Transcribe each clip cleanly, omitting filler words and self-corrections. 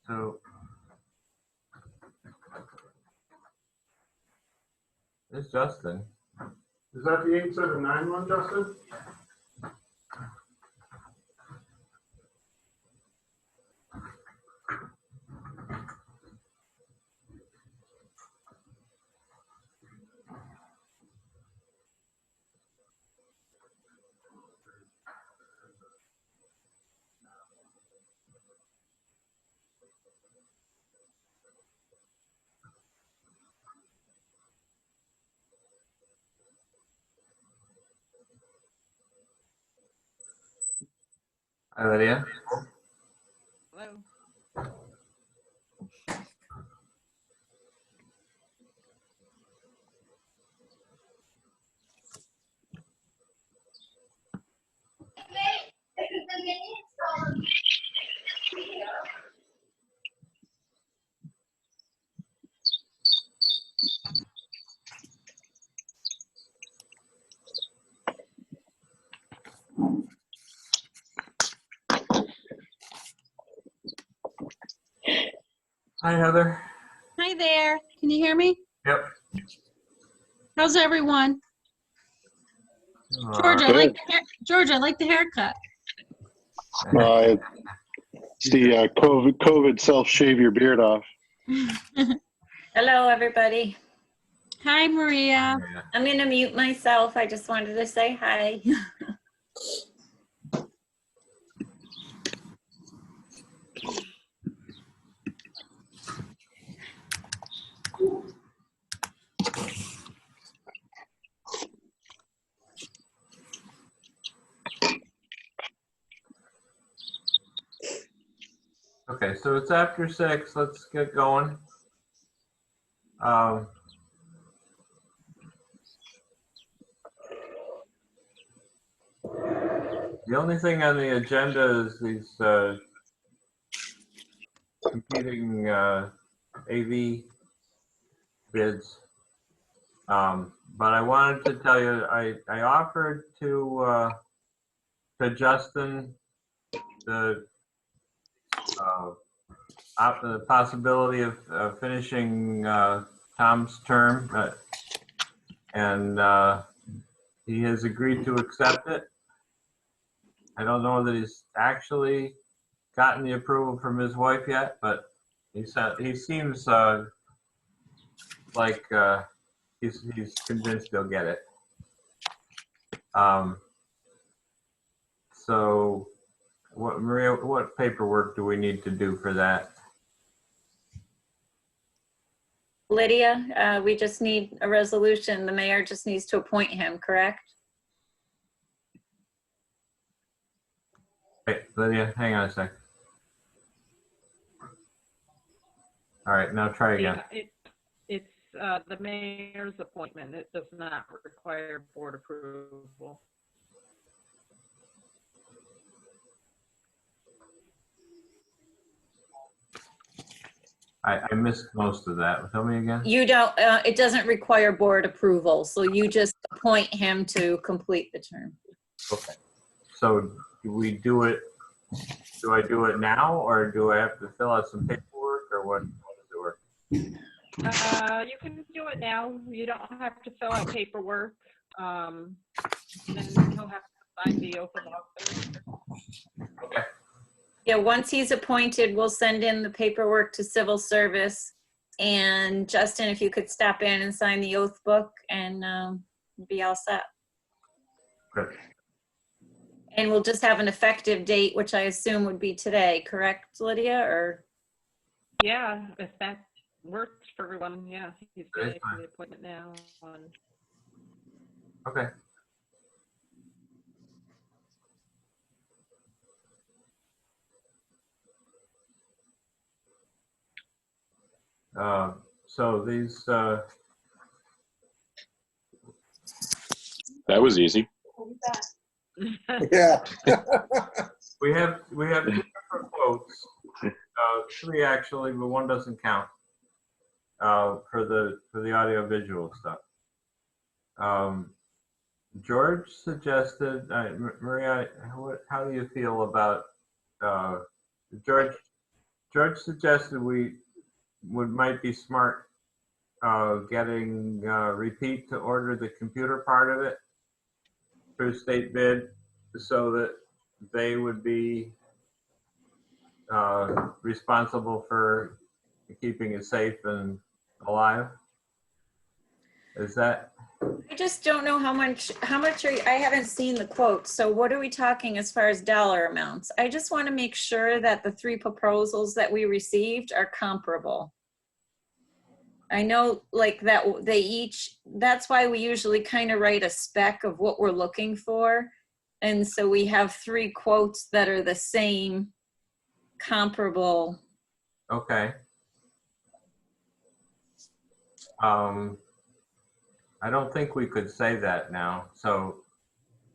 So it's Justin. Is that the 879 one, Justin? Hi, Lydia. Hello. Hi, Heather. Hi there. Can you hear me? Yep. How's everyone? Uh, George, I like the haircut. It's the COVID self-shave your beard off. Hello, everybody. Hi, Maria. I'm going to mute myself. I just wanted to say hi. Okay, so it's after 6. Let's get going. The only thing on the agenda is these competing AV bids. But I wanted to tell you, I offered to Justin the possibility of finishing Tom's term, and he has agreed to accept it. I don't know that he's actually gotten the approval from his wife yet, but he seems like he's convinced he'll get it. So, Maria, what paperwork do we need to do for that? Lydia, we just need a resolution. The mayor just needs to appoint him, correct? Wait, Lydia, hang on a sec. All right, now try again. Yeah, it's the mayor's appointment. It does not require board approval. I missed most of that. Tell me again. You don't, it doesn't require board approval, so you just appoint him to complete the term. Okay. So do we do it? Do I do it now, or do I have to fill out some paperwork, or what does it work? You can do it now. You don't have to fill out paperwork. Then he'll have to sign the oath of office. Okay. Yeah, once he's appointed, we'll send in the paperwork to civil service. And Justin, if you could stop in and sign the oath book and be all set. Good. And we'll just have an effective date, which I assume would be today, correct, Lydia? Or Yeah, if that works for everyone, yeah. He's ready for the appointment now. Okay. So these That was easy. Yeah. we have 2 different quotes, 3 actually, but 1 doesn't count for the audio visual stuff. George suggested, Maria, how do you feel about George George suggested might be smart getting Repeat to order the computer part of it through state bid so that they would be responsible for keeping it safe and alive. Is that? I just don't know how much are you, I haven't seen the quote. So what are we talking as far as dollar amounts? I just want to make sure that the 3 proposals that we received are comparable. I know like that they each, that's why we usually kind of write a spec of what we're looking for. And so we have 3 quotes that are the same, comparable. Okay. I don't think we could say that now. So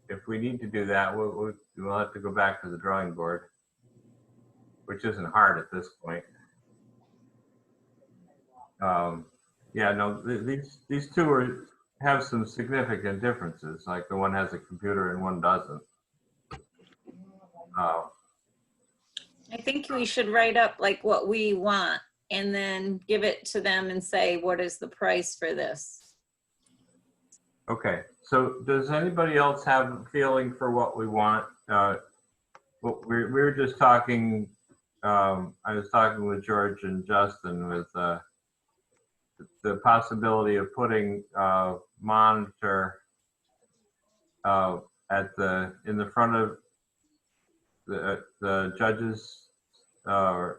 if we need to do that, we'll have to go back to the drawing board, which isn't hard at this point. Yeah, no, these two have some significant differences. Like the one has a computer and one doesn't. I think we should write up like what we want and then give it to them and say, what is the price for this? Okay, so does anybody else have a feeling for what we want? We were just talking, I was talking with George and Justin with the possibility of putting a monitor in the front of the judges or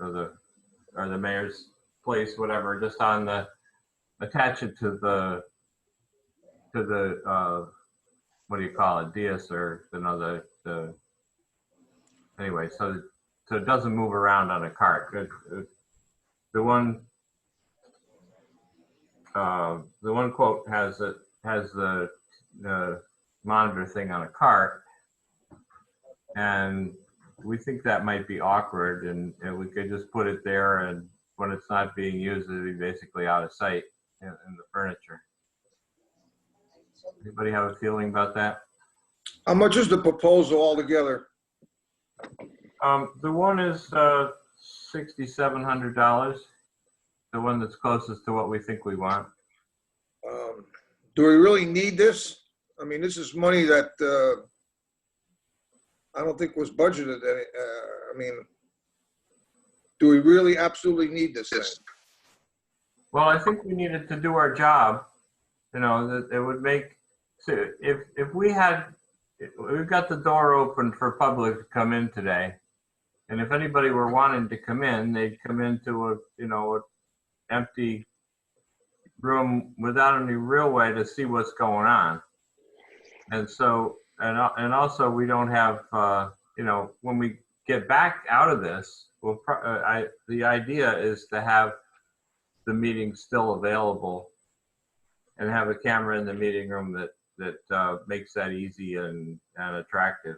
the mayor's place, whatever, just on attach it to the what do you call it, dais, or the anyway, so it doesn't move around on a cart. The one quote has the monitor thing on a cart, and we think that might be awkward, and we could just put it there, and when it's not being used, it'd be basically out of sight in the furniture. Anybody have a feeling about that? How much is the proposal altogether? The one is $6,700. The one that's closest to what we think we want. Do we really need this? I mean, this is money that I don't think was budgeted. I mean, do we really absolutely need this thing? Well, I think we needed to do our job. You know, that it would make, so if we've got the door open for public to come in today, and if anybody were wanting to come in, they'd come into an empty room without any real way to see what's going on. And so, and also we don't have, when we get back out of this, the idea is to have the meeting still available and have a camera in the meeting room that makes that easy and attractive.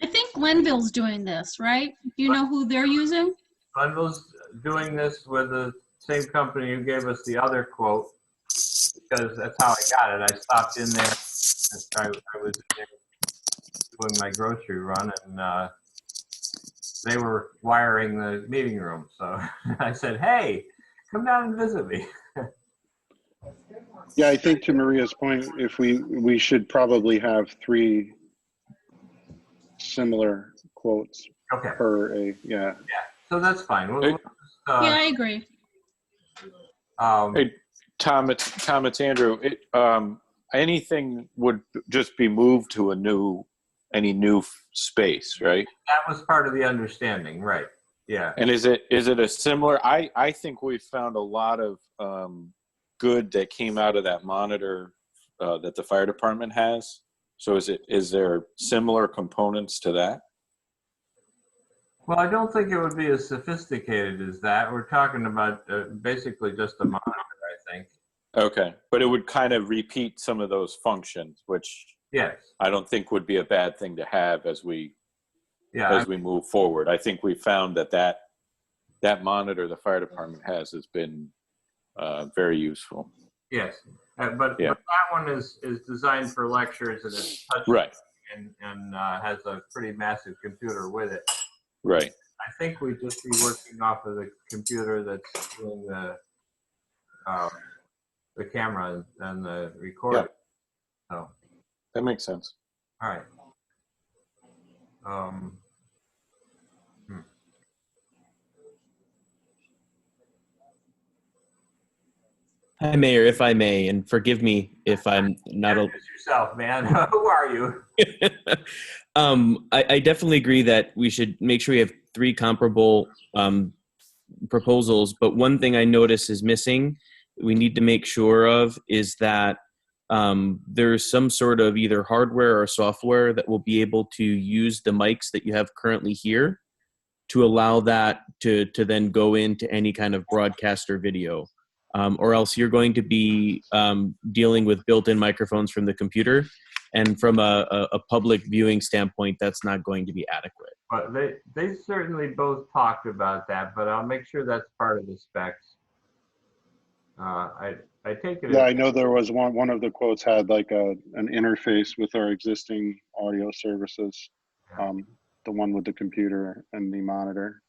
I think Glenville's doing this, right? Do you know who they're using? Glenville's doing this with the same company who gave us the other quote, because that's how I got it. I stopped in there. I was doing my grocery run, and they were wiring the meeting room. So I said, hey, come down and visit me. Yeah, I think to Maria's point, if we should probably have 3 similar quotes Okay. yeah. So that's fine. We'll just, Yeah, I agree. Hey, Tom, it's Andrew. Anything would just be moved to any new space, right? that was part of the understanding, right? Yeah. And is it a similar? I think we found a lot of good that came out of that monitor that the fire department has. So is there similar components to that? Well, I don't think it would be as sophisticated as that. We're talking about basically just a monitor, I think. Okay, but it would kind of repeat some of those functions, which Yes. I don't think would be a bad thing to have as we move forward. I think we found that monitor the fire department has been very useful. Yes. But that one is designed for lectures, and it's touch Right. and has a pretty massive computer with it. Right. I think we'd just be working off of the computer that's doing the camera and the recording. So, That makes sense. all right. Um, Hi, Mayor, if I may, and forgive me if I'm not a. Introduce yourself, man. Who are you? I definitely agree that we should make sure we have three comparable proposals. But one thing I notice is missing, we need to make sure of, is that there's some sort of either hardware or software that will be able to use the mics that you have currently here to allow that to then go into any kind of broadcast or video. Or else you're going to be dealing with built-in microphones from the computer. And from a public viewing standpoint, that's not going to be adequate. But they certainly both talked about that, but I'll make sure that's part of the specs. I take it. Yeah, I know there was one of the quotes had like an interface with our existing audio services. The one with the computer and the monitor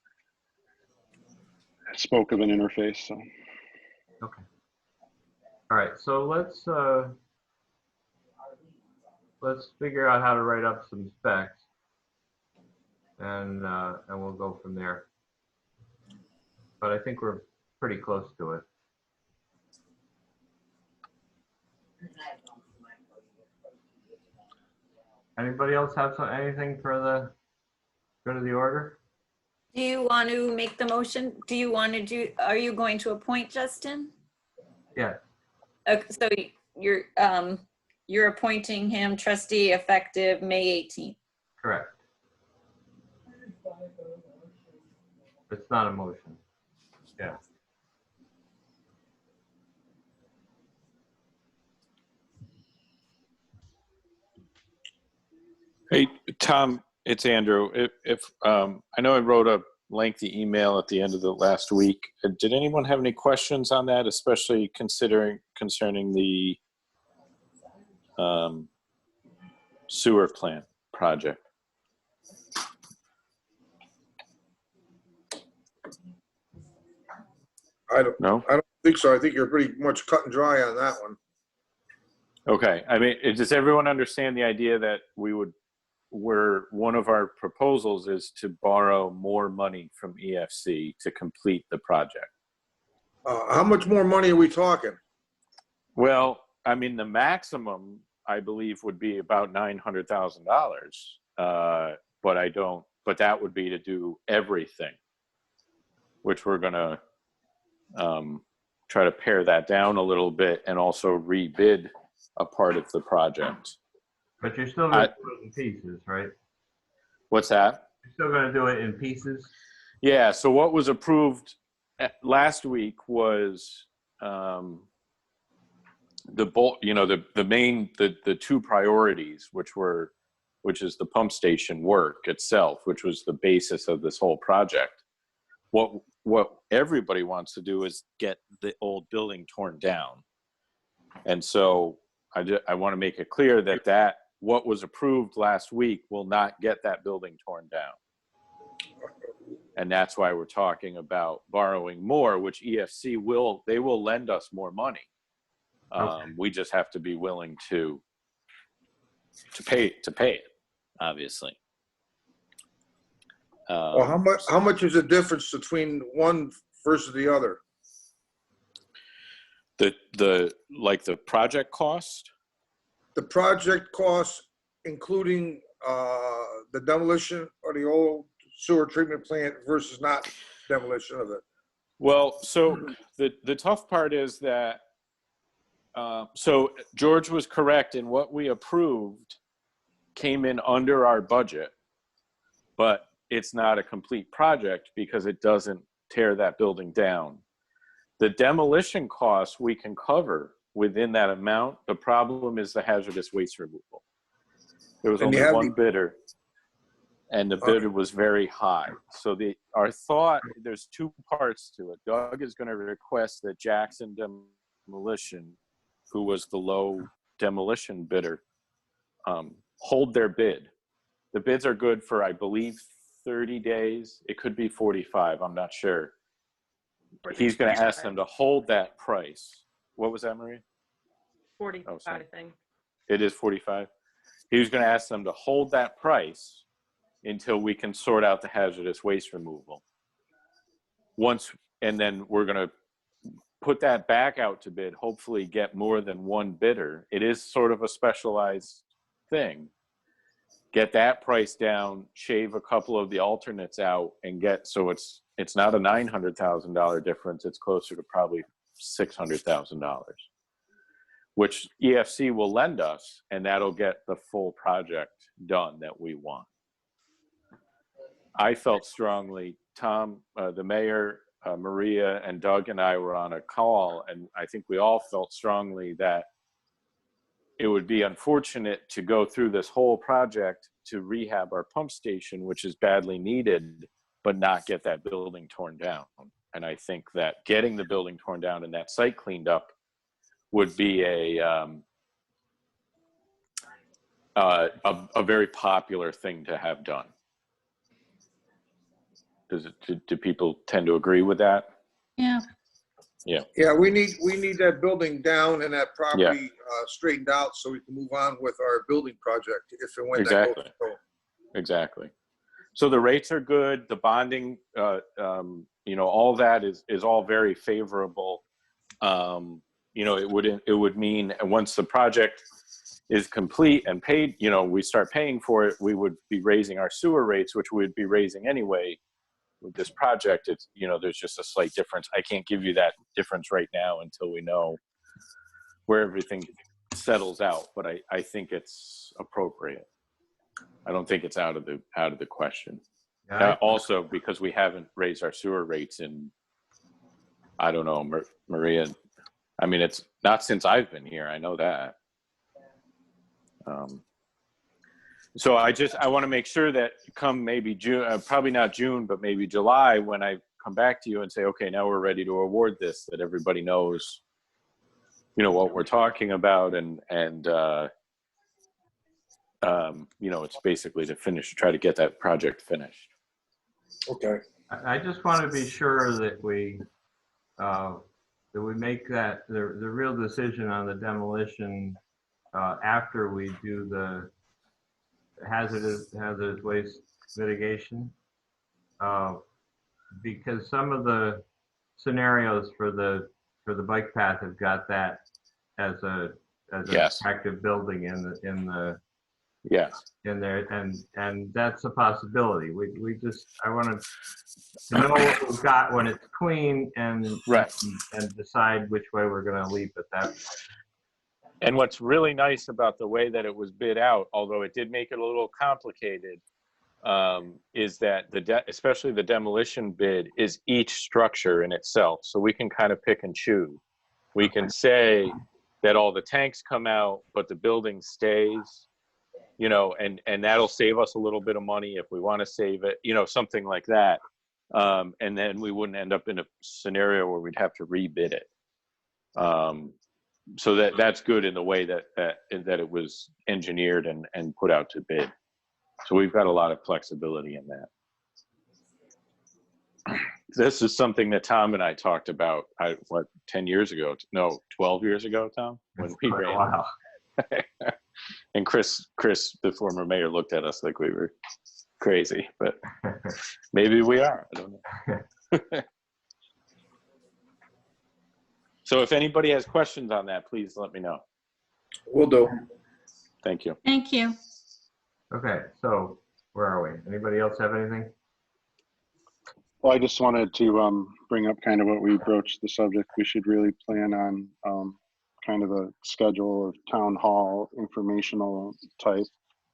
spoke of an interface, so. Okay. All right, so let's figure out how to write up some specs, and we'll go from there. But I think we're pretty close to it. Anybody else have anything for the good of the order? Do you want to make the motion? Do you want to do, are you going to appoint Justin? Yeah. Okay, so you're appointing him trustee effective May 18th. Correct. It's not a motion. Yeah. Hey, Tom, it's Andrew. If I know I wrote a lengthy email at the end of the last week. Did anyone have any questions on that, especially concerning the sewer plant project? No? I don't think so. I think you're pretty much cut and dry on that one. Okay. I mean, does everyone understand the idea that one of our proposals is to borrow more money from EFC to complete the project? How much more money are we talking? Well, I mean, the maximum, I believe, would be about $900,000. But that would be to do everything, which we're going to try to pare that down a little bit and also rebid a part of the project. But you're still going to do it in pieces, right? What's that? You're still going to do it in pieces? Yeah, so what was approved last week was the two priorities, which is the pump station work itself, which was the basis of this whole project. What everybody wants to do is get the old building torn down. And so I want to make it clear that what was approved last week will not get that building torn down. And that's why we're talking about borrowing more, which EFC will lend us more money. Okay. We just have to be willing to pay it, obviously. Well, how much is the difference between one versus the other? The project cost? The project cost, including the demolition of the old sewer treatment plant versus not demolition of it. Well, so the tough part is that, so George was correct in what we approved came in under our budget, but it's not a complete project because it doesn't tear that building down. The demolition costs we can cover within that amount. The problem is the hazardous waste removal. There was only one bidder, and the bidder was very high. So our thought, there's two parts to it. Doug is going to request that Jackson Demolition, who was the low demolition bidder, hold their bid. The bids are good for, I believe, 30 days. It could be 45. I'm not sure. He's going to ask them to hold that price. What was that, Maria? 45, Oh, sorry. I think. It is 45. He was going to ask them to hold that price until we can sort out the hazardous waste removal. And then we're going to put that back out to bid, hopefully get more than one bidder. It is sort of a specialized thing. Get that price down, shave a couple of the alternates out, and so it's not a $900,000 difference. It's closer to probably $600,000, which EFC will lend us, and that'll get the full project done that we want. I felt strongly, Tom, the mayor, Maria, and Doug and I were on a call, and I think we all felt strongly that it would be unfortunate to go through this whole project to rehab our pump station, which is badly needed, but not get that building torn down. And I think that getting the building torn down and that site cleaned up would be a very popular thing to have done. Do people tend to agree with that? Yeah. Yeah, we need that building down and that property straightened out so we can move on with our building project if and when that goes through. Exactly. So the rates are good. The bonding, all that is all very favorable. It would mean once the project is complete and paid, we start paying for it, we would be raising our sewer rates, which we'd be raising anyway. With this project, it's, there's just a slight difference. I can't give you that difference right now until we know where everything settles out, but I think it's appropriate. I don't think it's out of the question. Also, because we haven't raised our sewer rates in, I don't know, Maria, I mean, it's not since I've been here. I know that. So I want to make sure that come maybe June, probably not June, but maybe July, when I come back to you and say, okay, now we're ready to award this, that everybody knows, what we're talking about. And it's basically to try to get that project finished. Okay. I just want to be sure that we make that the real decision on the demolition after we do the hazardous waste mitigation, because some of the scenarios for the bike path have got that as an attractive building in there, and that's a possibility. I want to know what we've got when it's clean and decide which way we're going to leap at that point. And what's really nice about the way that it was bid out, although it did make it a little complicated, is that especially the demolition bid is each structure in itself. So we can kind of pick and choose. We can say that all the tanks come out, but the building stays, and that'll save us a little bit of money if we want to save it, something like that. And then we wouldn't end up in a scenario where we'd have to rebid it. So that's good in the way that it was engineered and put out to bid. So we've got a lot of flexibility in that. This is something that Tom and I talked about, 10 years ago? No, 12 years ago, Tom? When we ran. Wow. And Chris, the former mayor, looked at us like we were crazy, but maybe we are. I don't know. So if anybody has questions on that, please let me know. Will do. Thank you. Thank you. Okay, so where are we? Anybody else have anything? Well, I just wanted to bring up kind of what we broached the subject. We should really plan on kind of a schedule of town hall informational type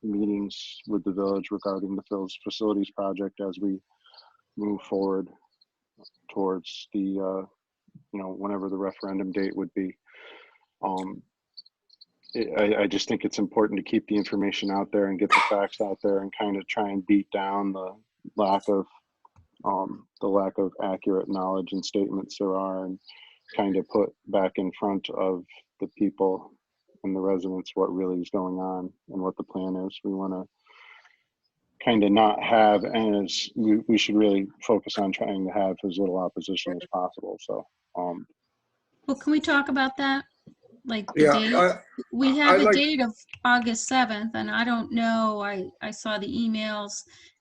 meetings with the village regarding the Phil's facilities project as we move forward towards the whenever the referendum date would be. I just think it's important to keep the information out there and get the facts out there and kind of try and beat down the lack of accurate knowledge and statements there are, and kind of put back in front of the people and the residents what really is going on and what the plan is. We want to kind of not have, and we should really focus on trying to have as little opposition as possible. So, Well, can we talk about that? Like the Yeah, date? We I have the like- date of August 7th, and I don't know, I saw the emails,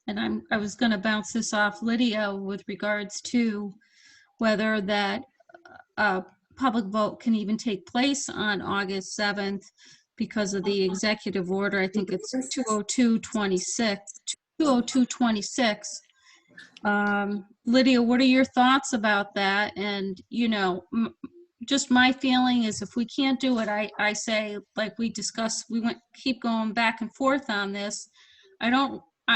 and I was gonna bounce this off Lydia with regards to whether that public vote can even take place on August 7th because of the executive order. I think it's 20226. Lydia, what are your thoughts about that? And, you know, just my feeling is if we can't do it, I say, like we discussed, keep going back and forth on this.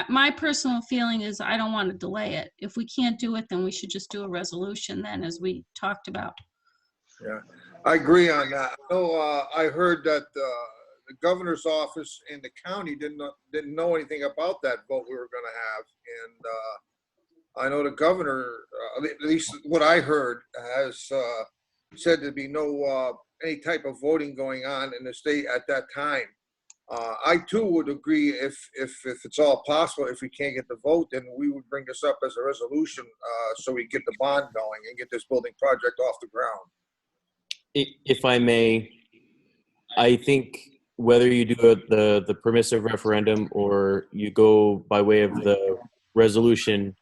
My personal feeling is I don't want to delay it. If we can't do it, then we should just do a resolution then, as we talked about. Yeah, I agree on that. I know, I heard that the governor's office in the county didn't know anything about that vote we were gonna have. And I know the governor, at least what I heard, has said there'd be no any type of voting going on in the state at that time. I too would agree if it's all possible, if we can't get the vote, then we would bring this up as a resolution so we get the bond going and get this building project off the ground. If I may, I think whether you do the permissive referendum or you go by way of the resolution,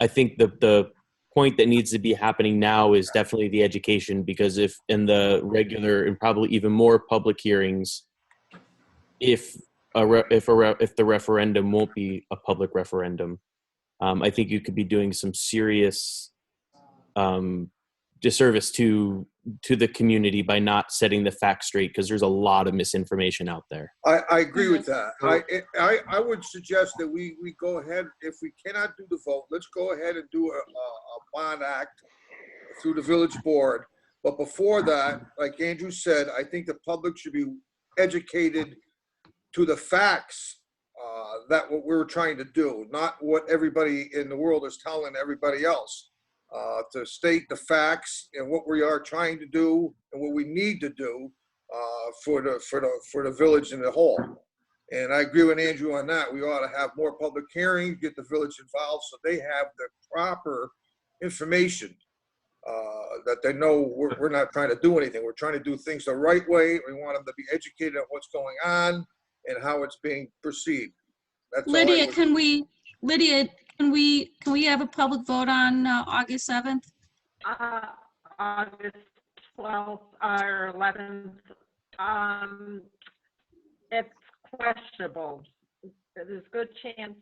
I think the point that needs to be happening now is definitely the education, because if in the regular and probably even more public hearings, if the referendum won't be a public referendum, I think you could be doing some serious disservice to the community by not setting the facts straight, because there's a lot of misinformation out there. I agree with that. I would suggest that we go ahead, if we cannot do the vote, let's go ahead and do a bond act through the village board. But before that, like Andrew said, I think the public should be educated to the facts that what we're trying to do, not what everybody in the world is telling everybody else. To state the facts and what we are trying to do and what we need to do for the village in the whole. And I agree with Andrew on that. We ought to have more public hearings, get the village involved so they have the proper information that they know we're not trying to do anything. We're trying to do things the right way. We want them to be educated on what's going on and how it's being perceived. That's all I Lydia, would- can we have a public vote on August 7th? August 12th or 11th, it's questionable. There's a good chance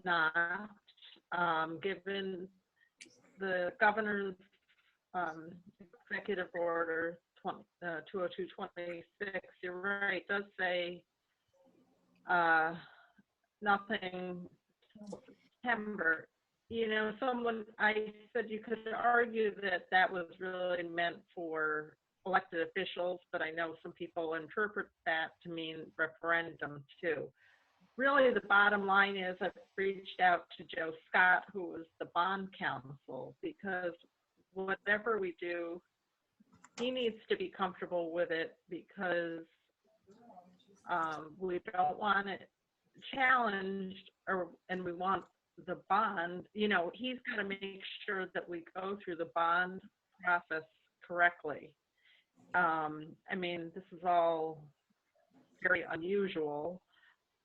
not, given the governor's executive order 20226. You're right, it does say nothing September. You know, I said you could argue that was really meant for elected officials, but I know some people interpret that to mean referendum too. Really, the bottom line is I've reached out to Joe Scott, who was the bond counsel, because whatever we do, he needs to be comfortable with it, because we don't want it challenged, and we want the bond, you know, he's got to make sure that we go through the bond process correctly. I mean, this is all very unusual,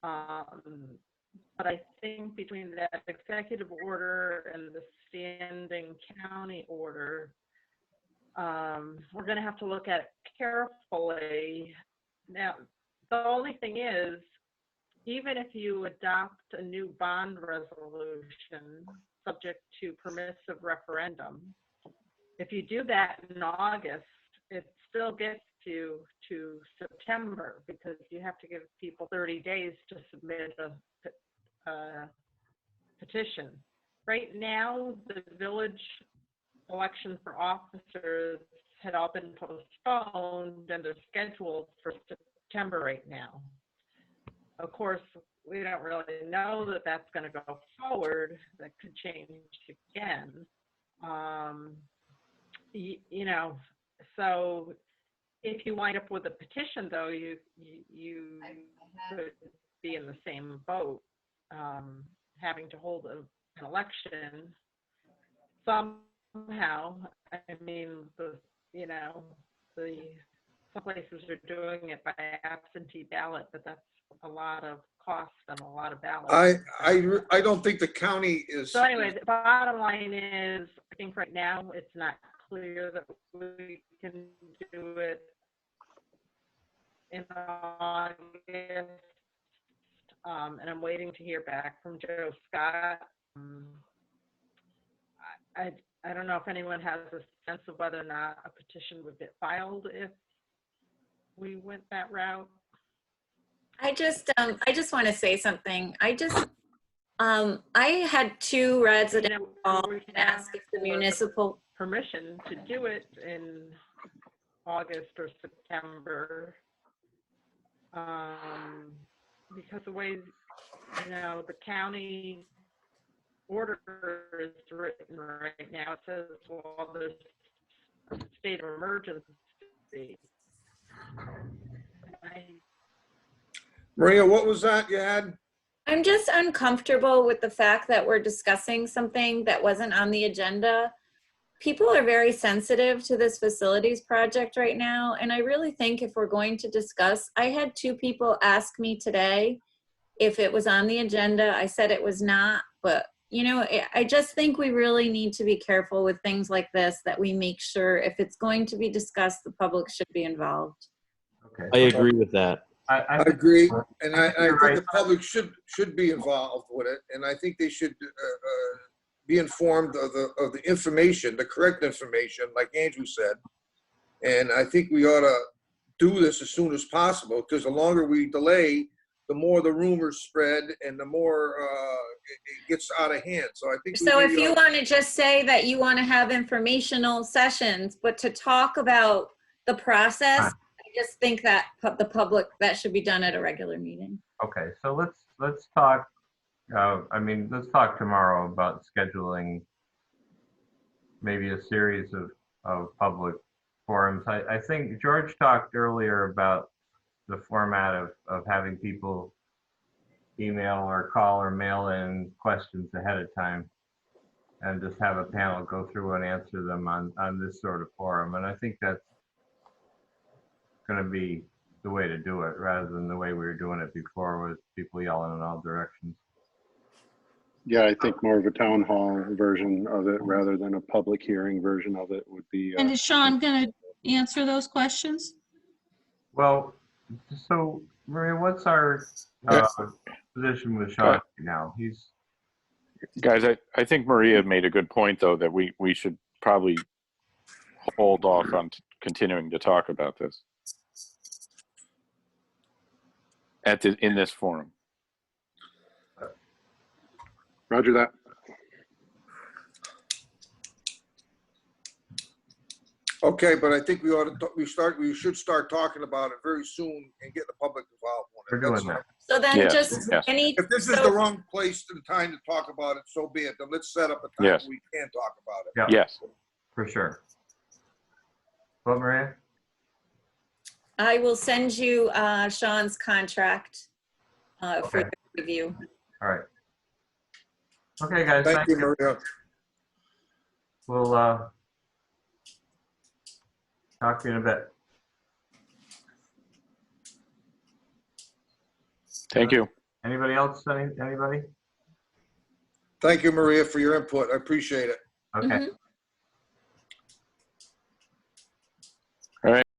but I think between that executive order and the standing county order, we're going to have to look at it carefully. Now, the only thing is, even if you adopt a new bond resolution subject to permissive referendum, if you do that in August, it still gets you to September, because you have to give people 30 days to submit a petition. Right now, the village election for officers had all been postponed and they're scheduled for September right now. Of course, we don't really know that that's going to go forward. That could change again. You know, so if you wind up with a petition, though, you could be in the same boat. having to hold an election somehow. I mean, some places are doing it by absentee ballot, but that's a lot of cost and a lot of ballots. I don't think the county is. So anyway, the bottom line is, I think right now it's not clear that we can do it in August. And I'm waiting to hear back from Joe Scott. I don't know if anyone has a sense of whether or not a petition would get filed if we went that route. I just want to say something. I had 2 residents call We can and ask if the for municipal, permission to do it in August or September. Because the way, the county order is written right now, it says, well, there's a state of emergency. Maria, what was that you had? I'm just uncomfortable with the fact that we're discussing something that wasn't on the agenda. People are very sensitive to this facilities project right now, and I really think if we're going to discuss, I had 2 people ask me today if it was on the agenda. I said it was not, but I just think we really need to be careful with things like this, that we make sure if it's going to be discussed, the public should be involved. Okay. I agree with that. I agree, and I You're think right. the public should be involved with it, and I think they should be informed of the information, the correct information, like Andrew said. And I think we ought to do this as soon as possible, because the longer we delay, the more the rumors spread and the more it gets out of hand. So I think. So if you want to just say that you want to have informational sessions, but to talk about the process, I just think that the public, that should be done at a regular meeting. Okay, so let's talk. Let's talk tomorrow about scheduling maybe a series of public forums. I think George talked earlier about the format of having people email or call or mail in questions ahead of time and just have a panel go through and answer them on this sort of forum. And I think that's going to be the way to do it, rather than the way we were doing it before with people yelling in all directions. Yeah, I think more of a town hall version of it rather than a public hearing version of it would be. And is Sean going to answer those questions? Well, so Maria, what's our position with Sean now? Guys, I think Maria made a good point, though, that we should probably hold off on continuing to talk about this in this forum. Roger that. Okay, but I think we should start talking about it very soon and get the public involved. We're doing that. So then Yes, just yes. If this is the wrong place and time to talk about it, so be it. Then let's set up a time Yes. we can talk about it. Yeah, Yes. for sure. What, Maria? I will send you Sean's contract for Okay. your review. All right. Okay, guys. Thank you, Maria. We'll talk to you in a bit. Thank you. Anybody else? Anybody? Thank you, Maria, for your input. I appreciate it. Okay. Mhm.